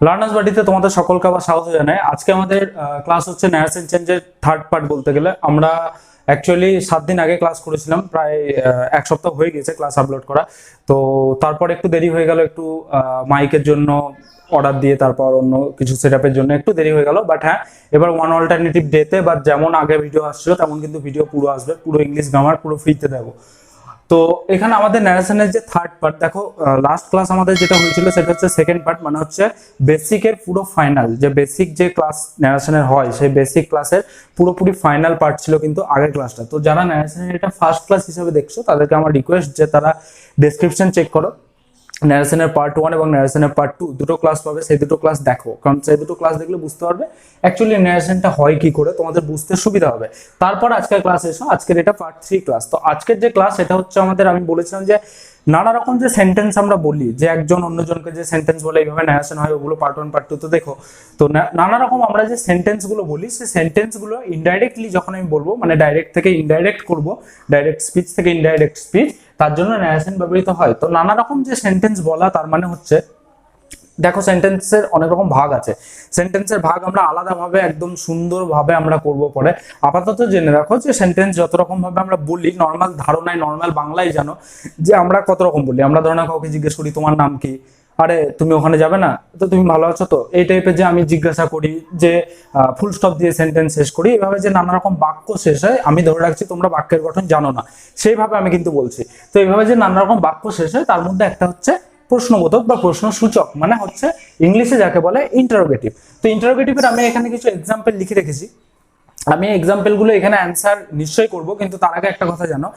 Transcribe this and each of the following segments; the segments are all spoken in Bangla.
লার্নার্স বাড়িতে তোমাদের সকলকে আবার স্বাগত জানাই। আজকে আমাদের ক্লাস হচ্ছে ন্যারেশন চেঞ্জের থার্ড পার্ট। বলতে গেলে আমরা অ্যাকচুয়ালি 7 দিন আগে ক্লাস করেছিলাম, প্রায় এক সপ্তাহ হয়ে গেছে ক্লাস আপলোড করা। তো তারপর একটু দেরি হয়ে গেল, একটু মাইকের জন্য অর্ডার দিয়ে তারপর অন্য কিছু সেটআপের জন্য একটু দেরি হয়ে গেল। বাট হ্যাঁ, এবার ওয়ান অল্টারনেটিভ ডেতে বা যেমন আগে ভিডিও আসছিল তেমন কিন্তু ভিডিও পুরো আসবে, পুরো ইংলিশ গ্রামার পুরো ফ্রিতে দেবো। তো এখানে আমাদের ন্যারেশনের যে থার্ড পার্ট, দেখো লাস্ট ক্লাস আমাদের যেটা হয়েছিল সেটা হচ্ছে সেকেন্ড পার্ট, মানে হচ্ছে বেসিকের পুরো ফাইনাল যে বেসিক যে ক্লাস ন্যারেশনের হয় সেই বেসিক ক্লাসের পুরোপুরি ফাইনাল পার্ট ছিল কিন্তু আগের ক্লাসটা। তো যারা ন্যারেশনের এটা ফার্স্ট ক্লাস হিসেবে দেখছো তাদেরকে আমার রিকোয়েস্ট যে তারা ডেসক্রিপশন চেক করো, ন্যারেশনের পার্ট 1 এবং ন্যারেশনের পার্ট 2 দুটো ক্লাস পাবে, সেই দুটো ক্লাস দেখো, কারণ সেই দুটো ক্লাস দেখলে বুঝতে পারবে অ্যাকচুয়ালি ন্যারেশনটা হয় কি করে, তোমাদের বুঝতে সুবিধা হবে। তারপর আজকের ক্লাস এসো, আজকের এটা পার্ট 3 ক্লাস। তো আজকের যে ক্লাস এটা হচ্ছে আমাদের, আমি বলেছিলাম যে নানা রকম যে সেন্টেন্স আমরা বলি, যে একজন অন্যজনকে যে সেন্টেন্স বলে এইভাবে ন্যারেশন হয়, ওগুলো পার্ট 1 পার্ট 2 তো দেখো। তো নানা রকম আমরা যে সেন্টেন্স গুলো বলি, সেই সেন্টেন্স গুলো ইনডাইরেক্টলি যখন আমি বলবো, মানে ডাইরেক্ট থেকে ইনডাইরেক্ট করব, ডাইরেক্ট স্পিচ থেকে ইনডাইরেক্ট স্পিচ, তার জন্য ন্যারেশন ব্যবহৃত হয়। তো নানা রকম যে সেন্টেন্স বলা, তার মানে হচ্ছে দেখো সেন্টেন্সের অনেক রকম ভাগ আছে। সেন্টেন্সের ভাগ আমরা আলাদাভাবে একদম সুন্দরভাবে আমরা করব পরে। আপাতত জেনে রাখো যে সেন্টেন্স যত রকম ভাবে আমরা বলি, নর্মাল ধারণায় নর্মাল বাংলায় জানো যে আমরা কত রকম বলি। আমরা ধরো না কাউকে জিজ্ঞেস করি তোমার নাম কি, আরে তুমি ওখানে যাবে না, তো তুমি ভালো আছো তো, এই টাইপের যে আমি জিজ্ঞাসা করি, যে ফুল স্টপ দিয়ে সেন্টেন্স শেষ করি, এইভাবে যে নানা রকম বাক্য শেষ হয়, আমি ধরে রাখছি তোমরা বাক্যের গঠন জানো না, সেইভাবে আমি কিন্তু বলছি। তো এইভাবে যে নানা রকম বাক্য শেষ হয়, তার মধ্যে একটা হচ্ছে প্রশ্নবোধক বা প্রশ্নসূচক, মানে হচ্ছে ইংলিশে যাকে বলে ইন্টারোগেটিভ। তো ইন্টারোগেটিভের আমি এখানে কিছু এক্সাম্পল লিখে রেখেছি, আমি এক্সাম্পল গুলো এখানে অ্যান্সার নিশ্চয়ই করব, কিন্তু তার আগে একটা কথা জানো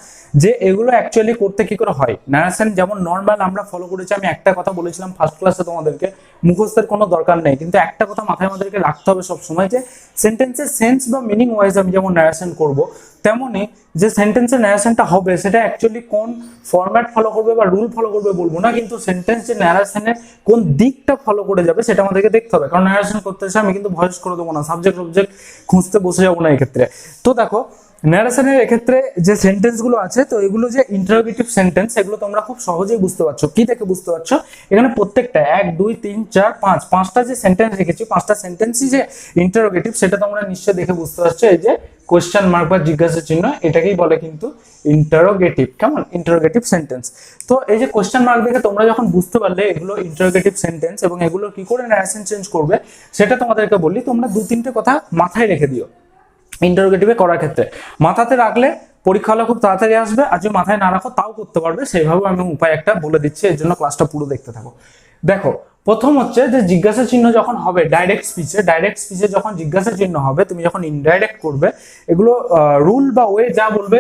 যে এগুলো অ্যাকচুয়ালি করতে কি করে হয়। ন্যারেশন যেমন নর্মাল আমরা ফলো করেছি, আমি একটা কথা বলেছিলাম ফার্স্ট ক্লাসে তোমাদেরকে, মুখস্থের কোনো দরকার নেই, কিন্তু একটা কথা মাথায় আমাদেরকে রাখতে হবে সবসময়, যে সেন্টেন্সের সেন্স বা মিনিং ওয়াইজ আমি যেমন ন্যারেশন করব, তেমনি যে সেন্টেন্সের ন্যারেশনটা হবে সেটা অ্যাকচুয়ালি কোন ফরম্যাট ফলো করবে বা রুল ফলো করবে বলবো না, কিন্তু সেন্টেন্স যে ন্যারেশনের কোন দিকটা ফলো করে যাবে সেটা আমাদেরকে দেখতে হবে। কারণ ন্যারেশন করতে এসে আমি কিন্তু ভয়েস করে দেবো না, সাবজেক্ট অবজেক্ট খুঁজতে বসে যাবো না এক্ষেত্রে। তো দেখো ন্যারেশনের এক্ষেত্রে যে সেন্টেন্স গুলো আছে, তো এগুলো যে ইন্টারোগেটিভ সেন্টেন্স, এগুলো তোমরা খুব সহজেই বুঝতে পারছো। কি দেখে বুঝতে পারছো? এখানে প্রত্যেকটা 1 2 3 4 5 পাঁচটা যে সেন্টেন্স রেখেছি, পাঁচটা সেন্টেন্সই যে ইন্টারোগেটিভ, সেটা তোমরা নিশ্চয়ই দেখে বুঝতে পারছো। এই যে কোয়েশ্চেন মার্ক বা জিজ্ঞাসা চিহ্ন, এটাকেই বলে কিন্তু ইন্টারোগেটিভ। কেমন? Interrogative sentence. তো এই যে কোয়েশ্চেন মার্ক দেখে তোমরা যখন বুঝতে পারলে এগুলো ইন্টারোগেটিভ সেন্টেন্স এবং এগুলো কি করে ন্যারেশন চেঞ্জ করবে সেটা তোমাদেরকে বললি, তোমরা 2-3টে কথা মাথায় রেখে দিও ইন্টারোগেটিভে করার ক্ষেত্রে। মাথাতে রাখলে পরীক্ষা হলে খুব তাড়াতাড়ি আসবে, আর যদি মাথায় না রাখো তাও করতে পারবে। সেইভাবে আমি উপায় একটা বলে দিচ্ছি, এর জন্য ক্লাসটা পুরো দেখতে থাকো। দেখো প্রথম হচ্ছে যে জিজ্ঞাসা চিহ্ন যখন হবে ডাইরেক্ট স্পিচে যখন জিজ্ঞাসা চিহ্ন হবে, তুমি যখন ইনডাইরেক্ট করবে, এগুলো রুল বা ওয়ে যা বলবে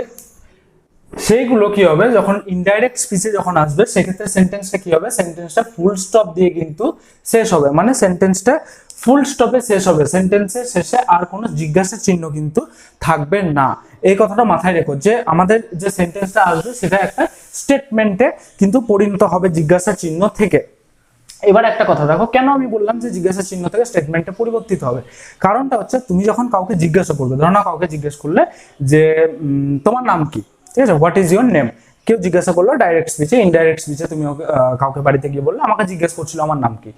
সেইগুলো কি হবে, যখন ইনডাইরেক্ট স্পিচে যখন আসবে সেক্ষেত্রে সেন্টেন্সটা কি হবে, সেন্টেন্সটা ফুল স্টপ দিয়ে কিন্তু শেষ হবে, মানে সেন্টেন্সটা ফুল স্টপে শেষ হবে, সেন্টেন্সের শেষে আর কোনো জিজ্ঞাসা চিহ্ন কিন্তু থাকবে না। এই কথাটা মাথায় রেখো যে আমাদের যে সেন্টেন্সটা আসবে সেটা একটা স্টেটমেন্টে কিন্তু পরিণত হবে জিজ্ঞাসা চিহ্ন থেকে। এবার একটা কথা দেখো, কেন আমি বললাম যে জিজ্ঞাসা চিহ্ন থেকে স্টেটমেন্টে পরিবর্তিত হবে। কারণটা হচ্ছে তুমি যখন কাউকে জিজ্ঞাসা করবে, ধরো না কাউকে জিজ্ঞেস করলে যে তোমার নাম কি, ঠিক আছে, হোয়াট ইজ ইউর নেম, কেউ জিজ্ঞাসা করলো ডাইরেক্ট স্পিচে। ইনডাইরেক্ট স্পিচে তুমি কাউকে বাড়িতে গিয়ে বললে আমাকে জিজ্ঞেস করছিল আমার নাম কি,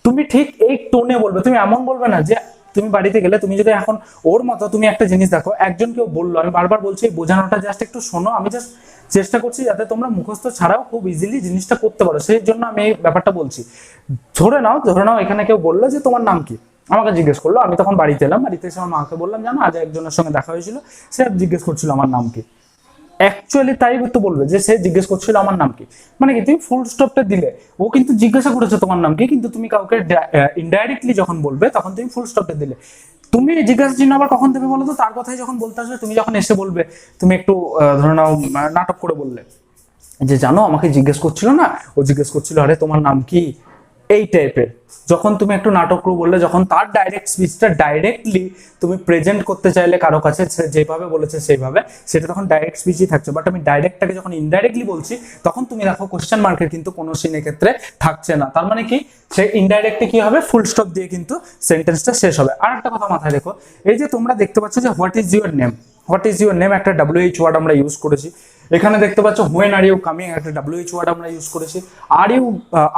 তুমি ঠিক এই টোনে বলবে, তুমি এমন বলবে না যে তুমি বাড়িতে গেলে, তুমি যদি এখন ওর মতো তুমি একটা জিনিস দেখো, একজন কেউ বললো, আমি বারবার বলছি বোঝানোটা জাস্ট একটু শোনো, আমি জাস্ট চেষ্টা করছি যাতে তোমরা মুখস্থ ছাড়াও খুব ইজিলি জিনিসটা করতে পারো, সেই জন্য আমি এই ব্যাপারটা বলছি। ধরে নাও এখানে কেউ বললো যে তোমার নাম কি, আমাকে জিজ্ঞেস করলো, আমি তখন বাড়িতে এলাম, বাড়িতে এসে আমার মাকে বললাম জানো আজ একজনের সঙ্গে দেখা হয়েছিল, সে জিজ্ঞেস করছিল আমার নাম কি। অ্যাকচুয়ালি তাই তো বলবে যে সে জিজ্ঞেস করছিল আমার নাম কি, মানে কি তুমি ফুল স্টপটা দিলে, ও কিন্তু জিজ্ঞাসা করেছে তোমার নাম কি, কিন্তু তুমি কাউকে ইনডাইরেক্টলি যখন বলবে তখন তুমি ফুল স্টপটা দিলে। তুমি জিজ্ঞাসা চিহ্ন আবার কখন দেবে বলো তো? তার কথাই যখন বলতে আসবে, তুমি যখন এসে বলবে, তুমি একটু ধরে নাও নাটক করে বললে যে জানো আমাকে জিজ্ঞেস করছিল না, ও জিজ্ঞেস করছিল আরে তোমার নাম কি, এই টাইপের। যখন তুমি একটু নাটক করে বললে, যখন তার ডাইরেক্ট স্পিচটা ডাইরেক্টলি তুমি প্রেজেন্ট করতে চাইলে কারো কাছে, সে যেভাবে বলেছে সেইভাবে, সেটা তখন ডাইরেক্ট স্পিচই থাকছে। বাট আমি ডাইরেক্টটাকে যখন ইনডাইরেক্টলি বলছি, তখন তুমি দেখো কোশ্চেন মার্কের কিন্তু কোনো সিনের ক্ষেত্রে থাকছে না। তার মানে কি, সে ইনডাইরেক্টলি কি হবে, ফুল স্টপ দিয়ে কিন্তু সেন্টেন্সটা শেষ হবে। আর একটা কথা মাথায় রেখো, এই যে তোমরা দেখতে পাচ্ছ যে what is your name, what is your name একটা WH ওয়ার্ড আমরা ইউজ করেছি। এখানে দেখতে পাচ্ছ হোয়েন আর ইউ কামিং, একটা WH ওয়ার্ড আমরা ইউজ করেছি।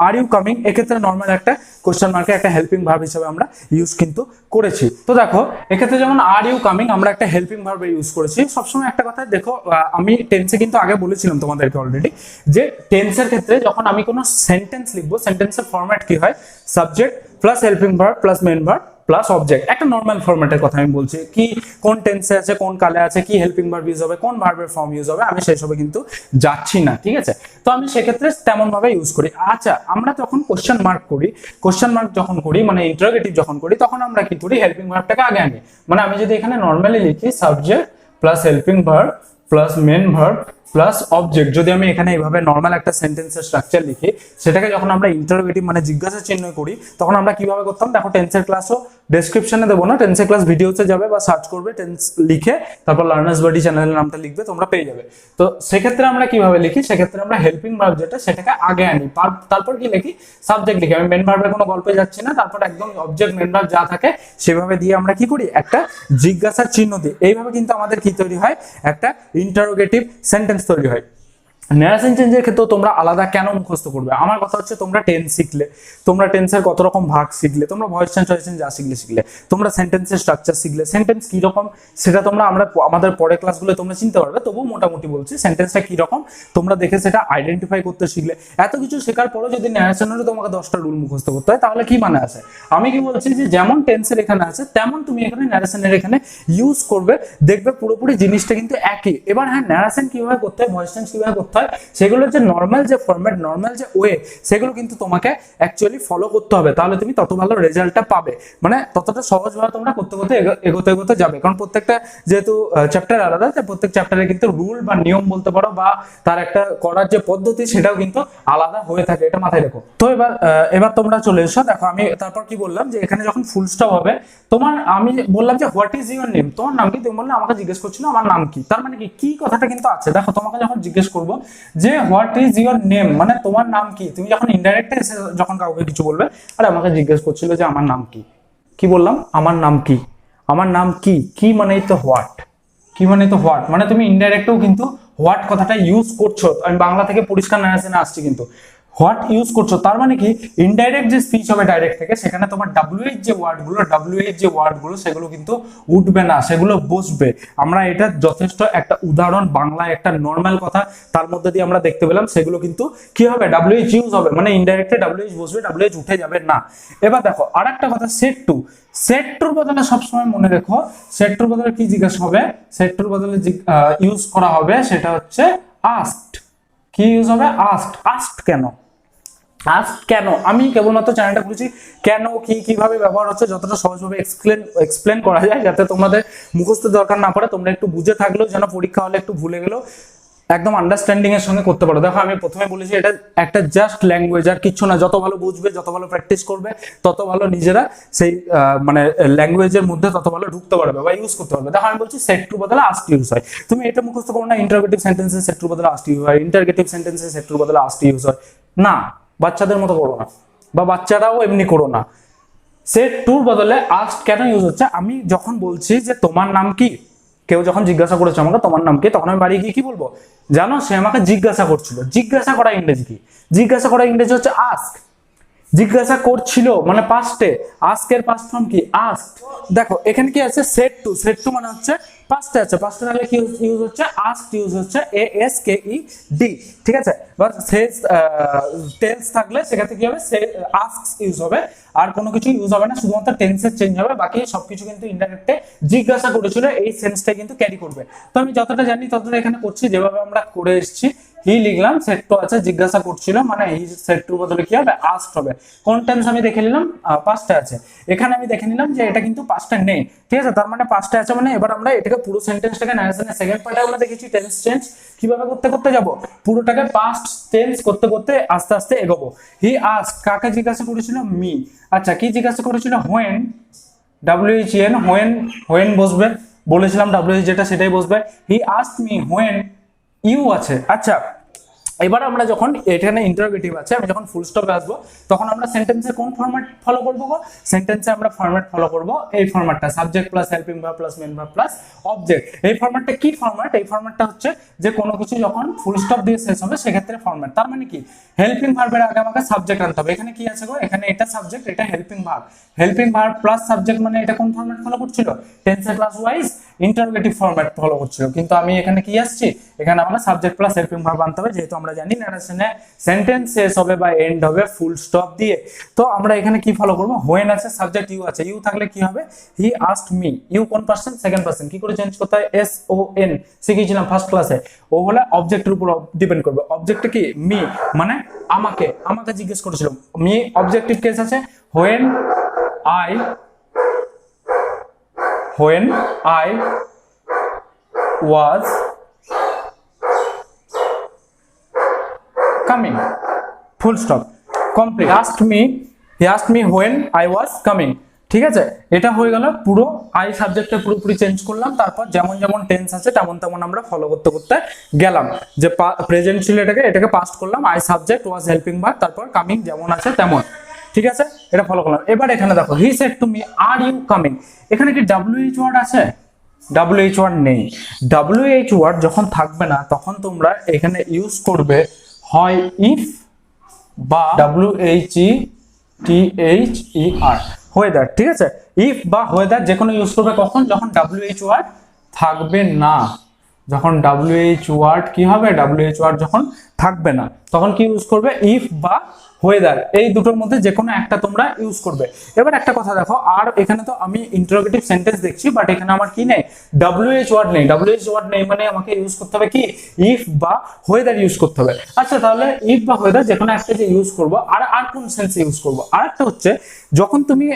আর ইউ কামিং এক্ষেত্রে নর্মাল একটা কোশ্চেন মার্কে একটা হেল্পিং ভার্ব হিসেবে আমরা ইউজ কিন্তু করেছি। তো দেখো এক্ষেত্রে যেমন আর ইউ কামিং আমরা একটা হেল্পিং ভার্ব ইউজ করেছি। সবসময় একটা কথা দেখো, আমি টেন্সে কিন্তু আগে বলেছিলাম তোমাদেরকে অলরেডি, যে টেন্সের ক্ষেত্রে যখন আমি কোনো সেন্টেন্স লিখবো, সেন্টেন্সের ফরম্যাট কি হয়, subject plus helping verb plus main verb plus object, একটা নর্মাল ফরম্যাটের কথা আমি বলছি। কি কোন টেন্সে আছে, কোন কালে আছে, কি হেল্পিং ভার্ব ইউজ হবে, কোন ভার্বের ফর্ম ইউজ হবে, আমি সেই সবে কিন্তু যাচ্ছি না, ঠিক আছে। তো আমি সেক্ষেত্রে তেমন ভাবে ইউজ করি। আচ্ছা, আমরা যখন কোশ্চেন মার্ক করি, কোশ্চেন মার্ক যখন করি মানে ইন্টারোগেটিভ যখন করি, তখন আমরা কি করি, হেল্পিং ভার্বটাকে আগে আনি। মানে আমি যদি এখানে নর্মালি লিখি subject plus helping verb plus main verb plus object, যদি আমি এখানে এইভাবে নর্মাল একটা সেন্টেন্সের স্ট্রাকচার লিখি, সেটাকে যখন আমরা ইন্টারোগেটিভ মানে জিজ্ঞাসা চিহ্ন করি, তখন আমরা কিভাবে করতাম দেখো, টেন্সের ক্লাসও ডেসক্রিপশনে দেবো না, টেন্সের ক্লাস ভিডিওতে যাবে বা সার্চ করবে টেন্স লিখে, তারপর লার্নার্স বাডি চ্যানেলের নামটা লিখবে, তোমরা পেয়ে যাবে। তো সেক্ষেত্রে আমরা কিভাবে লিখি, সেক্ষেত্রে আমরা হেল্পিং ভার্ব যেটা সেটাকে আগে আনি, তারপর কি লিখি, সাবজেক্ট লিখি। আমি মেন ভার্বের কোনো গল্পে যাচ্ছি না, তারপর একদম অবজেক্ট মেন ভার্ব যা থাকে সেভাবে দিয়ে আমরা কি করি, একটা জিজ্ঞাসার চিহ্ন দিই। এইভাবে কিন্তু আমাদের কি তৈরি হয়, একটা ইন্টারোগেটিভ সেন্টেন্স তৈরি হয়। ন্যারেশন চেঞ্জের ক্ষেত্রেও তোমরা আলাদা কেন মুখস্থ করবে? আমার কথা হচ্ছে, তোমরা টেন্স শিখলে, তোমরা টেন্সের কত রকম ভাগ শিখলে, তোমরা ভয়েস চেঞ্জ যা শিখলে, তোমরা সেন্টেন্সের স্ট্রাকচার শিখলে, সেন্টেন্স কি রকম সেটা তোমরা আমাদের পরের ক্লাসগুলো তোমরা চিনতে পারবে। তবুও মোটামুটি বলছি, সেন্টেন্সটা কি রকম তোমরা দেখে সেটা আইডেন্টিফাই করতে শিখলে। এত কিছু শেখার পরও যদি ন্যারেশনেরও তোমাকে 10টা রুল মুখস্থ করতে হয়, তাহলে কি মানে আছে? আমি কি বলছি যে যেমন টেন্সের এখানে আছে, তেমন তুমি এখানে ন্যারেশনের এখানে ইউজ করবে, দেখবে পুরোপুরি জিনিসটা কিন্তু একই। এবার হ্যাঁ, ন্যারেশন কিভাবে করতে হয়, ভয়েস চেঞ্জ কিভাবে করতে হয়, সেগুলোর যে নর্মাল যে ফরম্যাট, নর্মাল যে ওয়ে, সেগুলো কিন্তু তোমাকে অ্যাকচুয়ালি ফলো করতে হবে, তাহলে তুমি তত ভালো রেজাল্টটা পাবে। মানে ততটা সহজভাবে তোমরা করতে করতে এগোতে যাবে। কারণ প্রত্যেকটা যেহেতু চ্যাপ্টার আলাদা, তাই প্রত্যেক চ্যাপ্টারে কিন্তু রুল বা নিয়ম বলতে পারো, বা তার একটা করার যে পদ্ধতি সেটাও কিন্তু আলাদা হয়ে থাকে, এটা মাথায় রেখো। তো এবার তোমরা চলে এসো। দেখো আমি তারপর কি বললাম, যে এখানে যখন ফুল স্টপ হবে, আমি বললাম যে হোয়াট ইজ ইউর নেম, তোমার নাম কি? তুমি বললে আমাকে জিজ্ঞেস করছিল আমার নাম কি, তার মানে কি কথাটা কিন্তু আছে। দেখো তোমাকে যখন জিজ্ঞেস করবো যে হোয়াট ইজ ইউর নেম, মানে তোমার নাম কি, তুমি যখন ইনডাইরেক্টলি যখন কাউকে কিছু বলবে, আরে আমাকে জিজ্ঞেস করছিল যে আমার নাম কি, কি বললাম, আমার নাম কি, আমার নাম কি, কি মানেই তো হোয়াট, কি মানে তো হোয়াট, মানে তুমি ইনডাইরেক্টও কিন্তু হোয়াট কথাটা ইউজ করছো। আমি বাংলা থেকে পরিষ্কার ন্যারেশনে আসছি, কিন্তু হোয়াট ইউজ করছো, তার মানে কি ইনডাইরেক্ট যে স্পিচ হবে ডাইরেক্ট থেকে, সেখানে তোমার WH যে ওয়ার্ডগুলো সেগুলো কিন্তু উঠবে না, সেগুলো বসবে। আমরা এটা যথেষ্ট একটা উদাহরণ, বাংলায় একটা নর্মাল কথা তার মধ্যে দিয়ে আমরা দেখতে পেলাম, সেগুলো কিন্তু কি হবে, WH ইউজ হবে, মানে ইনডাইরেক্টলি WH বসবে, WH উঠে যাবে না। এবার দেখো আর একটা কথা, সেট টুর বদলে সবসময় মনে রেখো, সেট টুর বদলে কি জিজ্ঞাসা হবে, সেট টুর বদলে ইউজ করা হবে সেটা হচ্ছে আস্কড। কি ইউজ হবে, আস্কড। কেন আমি কেবলমাত্র চ্যানেলটা খুলেছি, কেন কিভাবে ব্যবহার হচ্ছে যতটা সহজভাবে এক্সপ্লেন করা যায়, যাতে তোমাদের মুখস্থ দরকার না পড়ে, তোমরা একটু বুঝে থাকলেও যেন পরীক্ষা হলে একটু ভুলে গেলেও একদম আন্ডারস্ট্যান্ডিং এর সঙ্গে করতে পারো। দেখো আমি প্রথমে বলেছি এটা একটা জাস্ট ল্যাঙ্গুয়েজ, আর কিছু না। যত ভালো বুঝবে, যত ভালো প্র্যাকটিস করবে, তত ভালো নিজেরা সেই মানে ল্যাঙ্গুয়েজের মধ্যে তত ভালো ঢুকতে পারবে বা ইউজ করতে পারবে। দেখো আমি বলছি সেট টু বদলে আস্কড ইউজ হয়, তুমি এটা মুখস্থ করো না, ইন্টারোগেটিভ সেন্টেন্সে সেট টু বদলে আস্কড ইউজ হয়, ইন্টারোগেটিভ সেন্টেন্সে সেট টু বদলে আস্কড ইউজ হয় না। বাচ্চাদের মতো করো না, বা বাচ্চারাও এমনি করো না। সেট টুর বদলে আস্কড কেন ইউজ হচ্ছে, আমি যখন বলছি যে তোমার নাম কি, কেউ যখন জিজ্ঞাসা করেছে আমাকে তোমার নাম কি, তখন আমি বাড়ি গিয়ে কি বলবো জানো, সে আমাকে জিজ্ঞাসা করছিল। জিজ্ঞাসা করা ইংরেজি কি, জিজ্ঞাসা করা ইংরেজি হচ্ছে আস্ক। জিজ্ঞাসা করছিল মানে পাস্টে, আস্কের পাস্ট ফর্ম কি, আস্কড। দেখো এখানে কি আছে, সেট টু মানে হচ্ছে পাস্টে আছে, পাস্টে থাকলে কি ইউজ হচ্ছে, আস্কড ইউজ হচ্ছে, ASKED, ঠিক আছে। এবার টেন্স থাকলে সেক্ষেত্রে কি হবে, আস্কস ইউজ হবে, আর কোনো কিছু ইউজ হবে না, শুধুমাত্র টেন্সের চেঞ্জ হবে, বাকি সবকিছু কিন্তু ইনডাইরেক্টে জিজ্ঞাসা করেছিল এই সেন্সটা কিন্তু ক্যারি করবে। তো আমি যতটা জানি ততটা এখানে করছি, যেভাবে আমরা করে এসেছি। হি লিখলাম, সেট টু আছে, জিজ্ঞাসা করছিল, মানে হি সেট টুর বদলে কি হবে, আস্কড হবে। কোন টেন্স আমি দেখে নিলাম, পাস্টে আছে। এখানে আমি দেখে নিলাম যে এটা কিন্তু পাস্টে নেই, ঠিক আছে, তার মানে পাস্টে আছে। মানে এবার আমরা এটাকে পুরো সেন্টেন্সটাকে ন্যারেশনের সেকেন্ড পার্টে আমরা দেখেছি টেন্স চেঞ্জ কিভাবে করতে যাব, পুরোটাকে পাস্ট টেন্স করতে আস্তে আস্তে এগোবো। হি আস্কড, কাকে জিজ্ঞাসা করেছিল, মি। আচ্ছা, কি জিজ্ঞাসা করেছিল, হোয়েন, WHEN, হোয়েন বসবে, বলেছিলাম WH যেটা সেটাই বসবে। He asked me when you আছে। আচ্ছা, এবার আমরা যখন এখানে ইন্টারোগেটিভ আছে, আমি যখন ফুল স্টপে আসবো তখন আমরা সেন্টেন্সে কোন ফরম্যাট ফলো করবো? সেন্টেন্সে আমরা ফরম্যাট ফলো করবো এই ফরম্যাটটা, subject plus helping verb plus main verb plus object. এই ফরম্যাটটা কি ফরম্যাট? এই ফরম্যাটটা হচ্ছে যে কোনো কিছু যখন ফুল স্টপ দিয়ে শেষ হবে সেক্ষেত্রে ফরম্যাট। তার মানে কি, হেল্পিং ভার্বের আগে আমাকে সাবজেক্ট আনতে হবে। এখানে কি আছে গো? এখানে এটা সাবজেক্ট, এটা helping verb. Helping verb plus subject মানে এটা কোন ফরম্যাট ফলো করছিল? টেন্সে class wise interrogative format follow করছিল। কিন্তু আমি এখানে কি আসছি, এখানে আমাকে সাবজেক্ট প্লাস হেল্পিং ভার্ব আনতে হবে, যেহেতু আমরা জানি ন্যারেশনে সেন্টেন্স শেষ হবে বা এন্ড হবে ফুল স্টপ দিয়ে। তো আমরা এখানে কি ফলো করব? হোয়েন আছে, সাবজেক্ট ইউ আছে। ইউ থাকলে কি হবে? হি আস্কড মি। ইউ কোন পারসন? Second person. কি করে চেঞ্জ করতে হয়? এস ও এন শিখিয়েছিলাম ফার্স্ট ক্লাসে। ও হলে অবজেক্টের উপর ডিপেন্ড করবে। অবজেক্টটা কি? মি, মানে আমাকে জিজ্ঞেস করেছিল। মি অবজেক্টিভ কেস আছে। When I was coming, full stop, complete. He asked me when I was coming. ঠিক আছে, এটা হয়ে গেল। পুরো আই সাবজেক্টে পুরোপুরি চেঞ্জ করলাম। তারপর যেমন যেমন টেন্স আছে তেমন তেমন আমরা ফলো করতে করতে গেলাম। যে প্রেজেন্ট ছিল এটাকে পাস্ট করলাম। I subject was helping verb, তারপর কামিং যেমন আছে তেমন। ঠিক আছে, এটা ফলো করলাম। এবার এখানে দেখো, he said to me are you coming. এখানে কি WH ওয়ার্ড আছে? WH ওয়ার্ড নেই। WH ওয়ার্ড যখন থাকবে না তখন তোমরা এখানে ইউজ করবে হয় ইফ বা WHETHER, ওয়েদার। ঠিক আছে, ইফ বা ওয়েদার যে কোনো ইউজ করবে কখন? যখন WH ওয়ার্ড থাকবে না। যখন WH ওয়ার্ড কি হবে? WH ওয়ার্ড যখন থাকবে না তখন কি ইউজ করবে? ইফ বা ওয়েদার, এই দুটোর মধ্যে যে কোনো একটা তোমরা ইউজ করবে। এবার একটা কথা দেখো, আর এখানে তো আমি ইন্টারোগেটিভ সেন্টেন্স দেখছি, বাট এখানে আমার কি নেই? WH ওয়ার্ড নেই। WH ওয়ার্ড নেই মানে আমাকে ইউজ করতে হবে কি? ইফ বা ওয়েদার ইউজ করতে হবে। আচ্ছা, তাহলে ইফ বা ওয়েদার যে কোনো একটা যে ইউজ করবো। আর কোন সেন্সে ইউজ করবো? আর একটা হচ্ছে যখন তুমি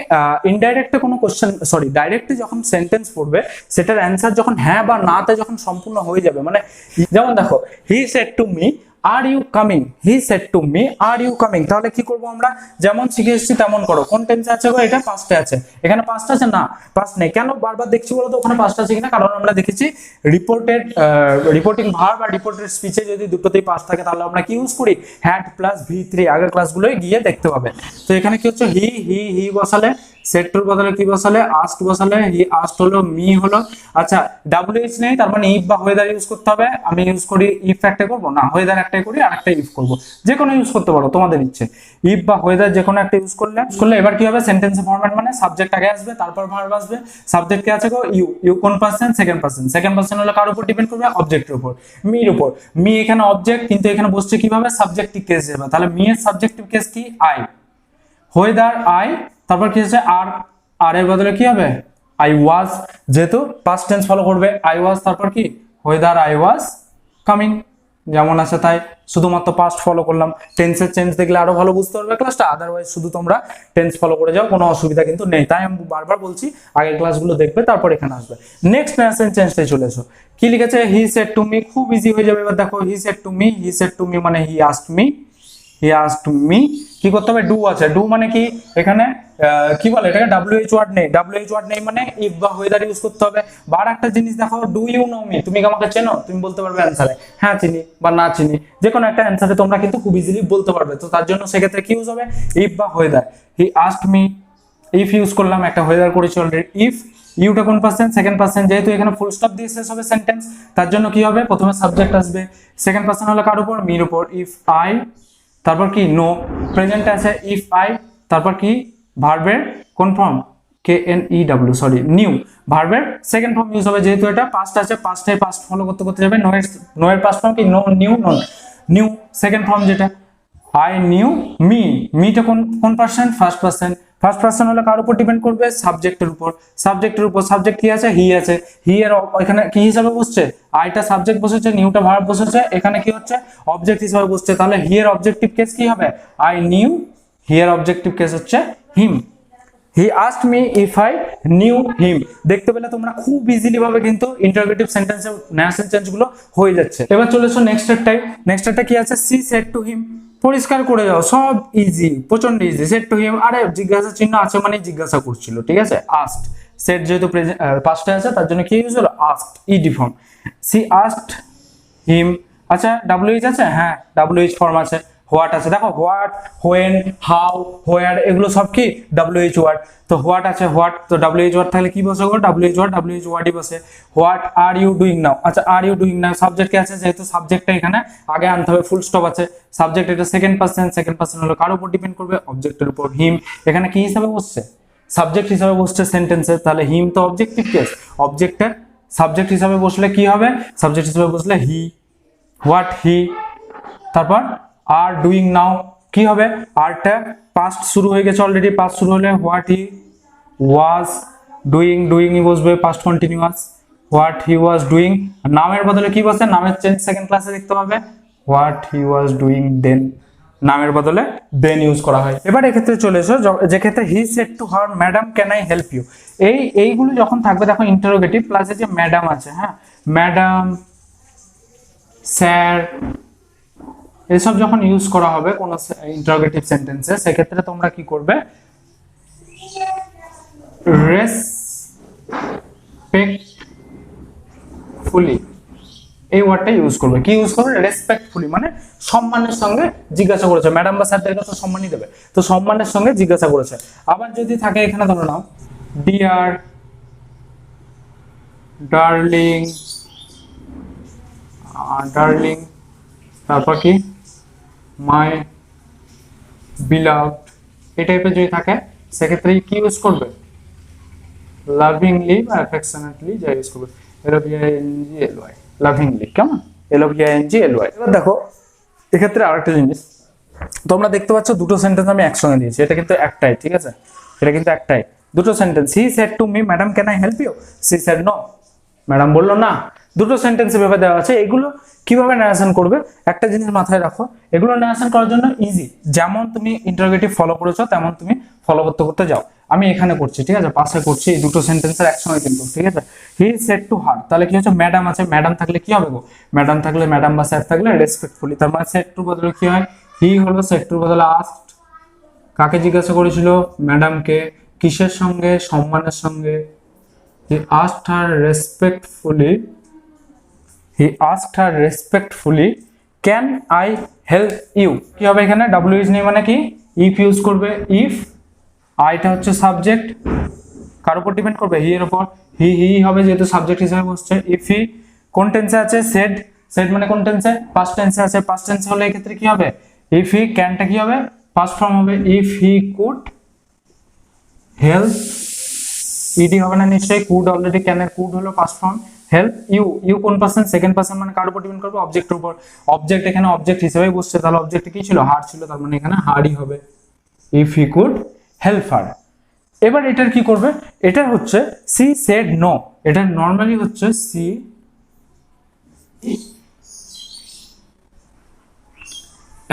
ইনডাইরেক্টে কোনো কোশ্চেন, সরি ডাইরেক্টে যখন সেন্টেন্স পড়বে, সেটার অ্যান্সার যখন হ্যাঁ বা নাতে যখন সম্পূর্ণ হয়ে যাবে, মানে যেমন দেখো, he said to me are you coming. He said to me are you coming, তাহলে কি করবো আমরা? যেমন শিখে এসেছি তেমন করো। কোন টেন্সে আছে গো? এটা পাস্টে আছে। এখানে পাস্ট আছে না? পাস্ট নেই। কেন বারবার দেখছি বলো তো ওখানে পাস্ট আছে কিনা? কারণ আমরা দেখেছি রিপোর্টিং ভার্ব আর রিপোর্টেড স্পিচে যদি দুটোতেই পাস্ট থাকে তাহলে আমরা কি ইউজ করি? Had plus V3। আগের ক্লাসগুলোই গিয়ে দেখতে পাবে। তো এখানে কি হচ্ছে? হি বসালে, সেড টুর বদলে কি বসালে? আস্কড বসালে। হি আস্কড হলো, মি হলো। আচ্ছা, WH নেই, তার মানে ইফ বা ওয়েদার ইউজ করতে হবে। আমি ইউজ করি ইফ একটা করবো না, ওয়েদার একটাই করি, আর একটা ইফ করবো। যে কোনো ইউজ করতে পারো, তোমাদের ইচ্ছে। ইফ বা ওয়েদার যে কোনো একটা ইউজ করলে এবার কি হবে? সেন্টেন্সের ফরম্যাট মানে সাবজেক্ট আগে আসবে, তারপর ভার্ব আসবে। সাবজেক্ট কে আছে গো? ইউ। ইউ কোন person? Second person. Second person হলো কার উপর ডিপেন্ড করবে? অবজেক্টের উপর, মির উপর। মি এখানে অবজেক্ট, কিন্তু এখানে বসছে কিভাবে? সাবজেক্টিভ কেস যাবে। তাহলে মি এর সাবজেক্টিভ কেস কি? আই। ওয়েদার আই, তারপর কি হচ্ছে? আর এর বদলে কি হবে? I was. যেহেতু পাস্ট টেন্স ফলো করবে, আই ওয়াজ, তারপর কি? Weather I was coming. যেমন আছে তাই, শুধুমাত্র পাস্ট ফলো করলাম। টেন্সের চেঞ্জ দেখলে আরো ভালো বুঝতে পারবে ক্লাসটা। আদারওয়াইজ শুধু তোমরা টেন্স ফলো করে যাও, কোনো অসুবিধা কিন্তু নেই। তাই আমি বারবার বলছি আগের ক্লাসগুলো দেখবে, তারপর এখানে আসবে। নেক্সট ন্যারেশন চেঞ্জটাই চলে এসো। কি লিখেছে? He said to me. খুব ইজি হয়ে যাবে। এবার দেখো, he said to me. He said to me মানে he asked me. He asked me. কি করতে হবে? ডু আছে। ডু মানে কি? এখানে কি বলে এটাকে? WH ওয়ার্ড নেই। WH ওয়ার্ড নেই মানে ইফ বা ওয়েদার ইউজ করতে হবে। বা একটা জিনিস দেখো, ডু ইউ নো মি। তুমি কি আমাকে চেনো? তুমি বলতে পারবে অ্যানসারে হ্যাঁ চিনি বা না চিনি। যে কোনো একটা অ্যানসারে তোমরা কিন্তু খুব ইজিলি বলতে পারবে। তো তার জন্য সেক্ষেত্রে কি ইউজ হবে? ইফ বা weather. He asked me, if use করলাম, একটা ওয়েদার করেছি অলরেডি। ইফ, ইউটা কোন পার্সন? Second person. যেহেতু এখানে ফুল স্টপ দিয়ে শেষ হবে সেন্টেন্স, তার জন্য কি হবে? প্রথমে সাবজেক্ট আসবে। সেকেন্ড পার্সন হলো কার উপর? মির উপর। ইফ আই, তারপর কি? নো। প্রেজেন্ট আছে ইফ আই, তারপর কি? ভার্বের কোন ফর্ম? KNEW, sorry new. ভার্বের সেকেন্ড ফর্ম ইউজ হবে। যেহেতু এটা পাস্ট আছে, পাস্টে পাস্ট ফলো করতে করতে যাবে। নো এর পাস্ট ফর্ম কি? Know, knew, known. Knew second form যেটা। I knew me. মিটা কোন person? First person. First person হলে কার উপর ডিপেন্ড করবে? সাবজেক্টের উপর। সাবজেক্টের উপর সাবজেক্ট কি আছে? হি আছে। হি এর এখানে কি হিসাবে বসছে? আইটা সাবজেক্ট বসেছে, নিউটা ভার্ব বসেছে। এখানে কি হচ্ছে? অবজেক্ট হিসাবে বসছে। তাহলে হি এর অবজেক্টিভ কেস কি হবে? I knew. হি এর অবজেক্টিভ কেস হচ্ছে him. He asked me if I knew him. দেখতে পেলে তোমরা খুব ইজিলি ভাবে কিন্তু ইন্টারোগেটিভ সেন্টেন্সে ন্যারেশন চেঞ্জ গুলো হয়ে যাচ্ছে। এবার চলে এসো নেক্সট টাইপ। নেক্সট একটা কি আছে? She said to him. পরিষ্কার করে যাও, সব ইজি, প্রচন্ড ইজি। সেড টু হিম, আরে জিজ্ঞাসা চিহ্ন আছে মানে জিজ্ঞাসা করছিল। ঠিক আছে, আস্কড। সেড যেহেতু পাস্টে আছে তার জন্য কি ইউজ হলো? Asked, ED form. She asked him আচ্ছা WH আছে, হ্যাঁ WH ফর্ম আছে। হোয়াট আছে, দেখো হোয়াট, হোয়েন, হাউ, হোয়ার এগুলো সব কি WH ওয়ার্ড। তো হোয়াট আছে, হোয়াট তো WH ওয়ার্ড থাকলে কি বসে গো WH ওয়ার্ড, WH ওয়ার্ডই বসে। What are you doing now, আচ্ছা are you doing now subject কে আছে, যেহেতু সাবজেক্টটা এখানে আগে আনতে হবে, ফুল স্টপ আছে। সাবজেক্ট এটা সেকেন্ড পারসন, সেকেন্ড পারসন হলো কার উপর ডিপেন্ড করবে, অবজেক্টের উপর। হিম এখানে কি হিসাবে বসছে, সাবজেক্ট হিসাবে বসছে সেন্টেন্সে, তাহলে হিম তো অবজেক্টিভ কেস, অবজেক্টের সাবজেক্ট হিসাবে বসলে কি হবে, সাবজেক্ট হিসাবে বসলে হি, হোয়াট হি। তারপর আর ডুইং নাও কি হবে, আরটা পাস্ট শুরু হয়ে গেছে অলরেডি, পাস্ট শুরু হলে হোয়াট হি ওয়াজ ডুইং, ডুইংই বসবে past continuous, what he was doing. নামের বদলে কি বসে, নামের চেঞ্জ সেকেন্ড ক্লাসে দেখতে পাবে, হোয়াট হি ওয়াজ ডুইং দেন, নামের বদলে দেন ইউজ করা হয়। এবার এক্ষেত্রে চলে এসো যে ক্ষেত্রে he said to her madam can I help you, এইগুলো যখন থাকবে দেখো ইন্টারোগেটিভ প্লাসে যে ম্যাডাম আছে, হ্যাঁ ম্যাডাম, স্যার, এসব যখন ইউজ করা হবে কোন ইন্টারোগেটিভ সেন্টেন্সে, সেক্ষেত্রে তোমরা কি করবে, রেসপেক্টফুলি এই ওয়ার্ডটা ইউজ করবে। কি ইউজ করবে, রেসপেক্টফুলি মানে সম্মানের সঙ্গে জিজ্ঞাসা করেছে, ম্যাডাম বা স্যারদেরকে তো সম্মানই দেবে, তো সম্মানের সঙ্গে জিজ্ঞাসা করেছে। আবার যদি থাকে এখানে ধরে নাও ডিয়ার, ডার্লিং, ডার্লিং, তারপর কি মাই বিলাভড, এই টাইপের যদি থাকে সেক্ষেত্রে কি ইউজ করবে, লাভিংলি বা অ্যাফেকশনেটলি যা ইউজ করবে, LOVINGLY, লাভিংলি, কেমন LOVINGLY। এবার দেখো এক্ষেত্রে আরেকটা জিনিস তোমরা দেখতে পাচ্ছ, দুটো সেন্টেন্স আমি একসঙ্গে দিয়েছি, এটা কিন্তু একটাই, ঠিক আছে, এটা কিন্তু একটাই, দুটো sentence. He said to me madam can I help you, she said no, madam বললো না। দুটো সেন্টেন্সে ভেবে দেওয়া আছে, এগুলো কিভাবে ন্যারেশন করবে একটা জিনিস মাথায় রাখো, এগুলো ন্যারেশন করার জন্য ইজি, যেমন তুমি ইন্টারোগেটিভ ফলো করেছো তেমন তুমি ফলো করতে করতে যাও। আমি এখানে করছি, ঠিক আছে, পাশে করছি, এই দুটো সেন্টেন্সের একসঙ্গে কিন্তু, ঠিক আছে। হি সেড টু হার, তাহলে কি হচ্ছে, ম্যাডাম আছে, ম্যাডাম থাকলে কি হবে গো, ম্যাডাম থাকলে, ম্যাডাম বা স্যার থাকলে রেসপেক্টফুলি, তার মানে সেড টুর বদলে কি হয়, হি হলো, সেড টুর বদলে আস্কড, কাকে জিজ্ঞাসা করেছিল, ম্যাডামকে, কিসের সঙ্গে, সম্মানের সঙ্গে। He asked her respectfully, he asked her respectfully can I help you, কি হবে এখানে WH নেই মানে কি, if ইউজ করবে, if আইটা হচ্ছে সাবজেক্ট, কার উপর ডিপেন্ড করবে, হি এর উপর, হি হবে যেহেতু সাবজেক্ট হিসেবে বসছে। if হি কোন টেন্সে আছে, said, said মানে কোন টেন্সে, পাস্ট টেন্সে আছে, পাস্ট টেন্সে হলে এই ক্ষেত্রে কি হবে, if হি, ক্যানটা কি হবে, পাস্ট ফর্ম হবে, if he could help, ED হবে না নিশ্চয়ই, কুড অলরেডি, ক্যানের কুড হলো past form, help you, you কোন পার্সন, সেকেন্ড পার্সন মানে কার উপর ডিপেন্ড করবে, অবজেক্টের উপর, অবজেক্ট এখানে অবজেক্ট হিসেবে বসছে, তাহলে অবজেক্ট কি ছিল, হার ছিল, তার মানে এখানে হারই হবে, ইফ হি কুড হেল্প হার। এবার এটার কি করবে, এটা হচ্ছে সি সেড নো, এটা নরমালি হচ্ছে সি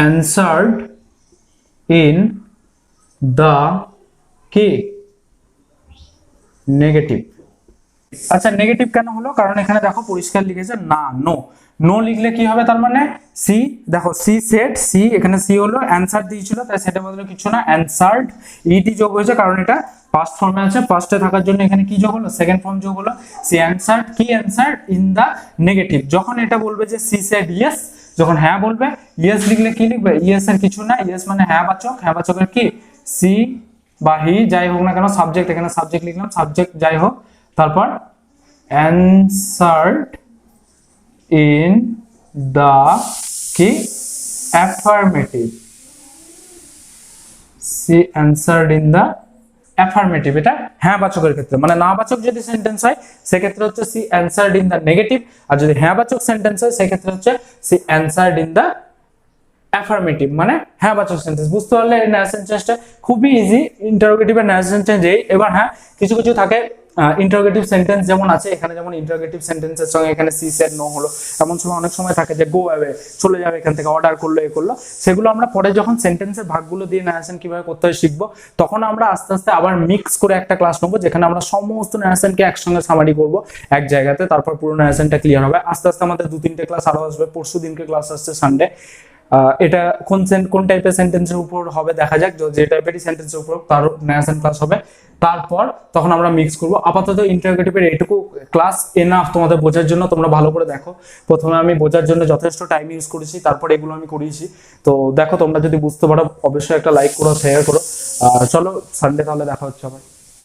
answered in the কি নেগেটিভ। আচ্ছা নেগেটিভ কেন হলো, কারণ এখানে দেখো পরিষ্কার লিখেছে না, নো, নো লিখলে কি হবে, তার মানে সি, দেখো সি সেড, সি এখানে সি হলো, অ্যানসার দিয়েছিল তাই সেটার বদলে কিছু না, অ্যানসার্ড, ইটি যোগ হয়েছে কারণ এটা পাস্ট ফর্মে আছে, পাস্টে থাকার জন্য এখানে কি যোগ হলো, সেকেন্ড ফর্ম যোগ হলো, সি অ্যানসার্ড, কি অ্যানসার্ড ইন দা নেগেটিভ। যখন এটা বলবে যে সি সেড ইয়েস, যখন হ্যাঁ বলবে, ইয়েস লিখলে কি লিখবে, ইয়েস এর কিছু না, ইয়েস মানে হ্যাঁ বাচক, হ্যাঁ বাচকের কি সি বা হি যাই হোক না কেন, সাবজেক্ট এখানে সাবজেক্ট লিখলাম, সাবজেক্ট যাই হোক, তারপর answered in the কি affirmative, she answered in the affirmative, এটা হ্যাঁ বাচকের ক্ষেত্রে, মানে না বাচক যদি সেন্টেন্স হয় সেক্ষেত্রে হচ্ছে she answered in the negative, আর যদি হ্যাঁ বাচক সেন্টেন্স হয় সেক্ষেত্রে হচ্ছে she answered in the affirmative, মানে হ্যাঁ বাচক সেন্টেন্স। বুঝতে পারলে এই ন্যারেশন চেঞ্জটা খুবই ইজি, ইন্টারোগেটিভ এর ন্যারেশন চেঞ্জ এই। এবার হ্যাঁ কিছু কিছু থাকে ইন্টারোগেটিভ সেন্টেন্স, যেমন আছে এখানে, যেমন ইন্টারোগেটিভ সেন্টেন্সের সঙ্গে এখানে সি সেড নো হলো, এমন সময় অনেক সময় থাকে যে গো অ্যাওয়ে, চলে যাবে এখান থেকে, অর্ডার করলো, এ করলো, সেগুলো আমরা পরে যখন সেন্টেন্সের ভাগগুলো দিয়ে ন্যারেশন কিভাবে করতে হয় শিখবো, তখন আমরা আস্তে আস্তে আবার মিক্স করে একটা ক্লাস নেবো, যেখানে আমরা সমস্ত ন্যারেশনকে একসঙ্গে সামারি করবো এক জায়গাতে, তারপর পুরো ন্যারেশনটা ক্লিয়ার হবে। আস্তে আস্তে আমাদের 2-3টে ক্লাস আরো আসবে, পরশু দিনকে ক্লাস আসছে সানডে, এটা কোন টাইপের সেন্টেন্সের উপর হবে দেখা যাক, যে টাইপেরই সেন্টেন্সের উপর তার ন্যারেশন ক্লাস হবে। তারপর তখন আমরা মিক্স করব। আপাতত ইন্টারোগেটিভের এইটুকু ক্লাস এনাফ তোমাদের বোঝার জন্য, তোমরা ভালো করে দেখো। প্রথমে আমি বোঝার জন্য যথেষ্ট টাইম ইউজ করেছি, তারপর এগুলো আমি করিয়েছি। তো দেখো, তোমরা যদি বুঝতে পারো অবশ্যই একটা লাইক করো, শেয়ার করো। চলো সানডে তাহলে দেখা হচ্ছে আবার।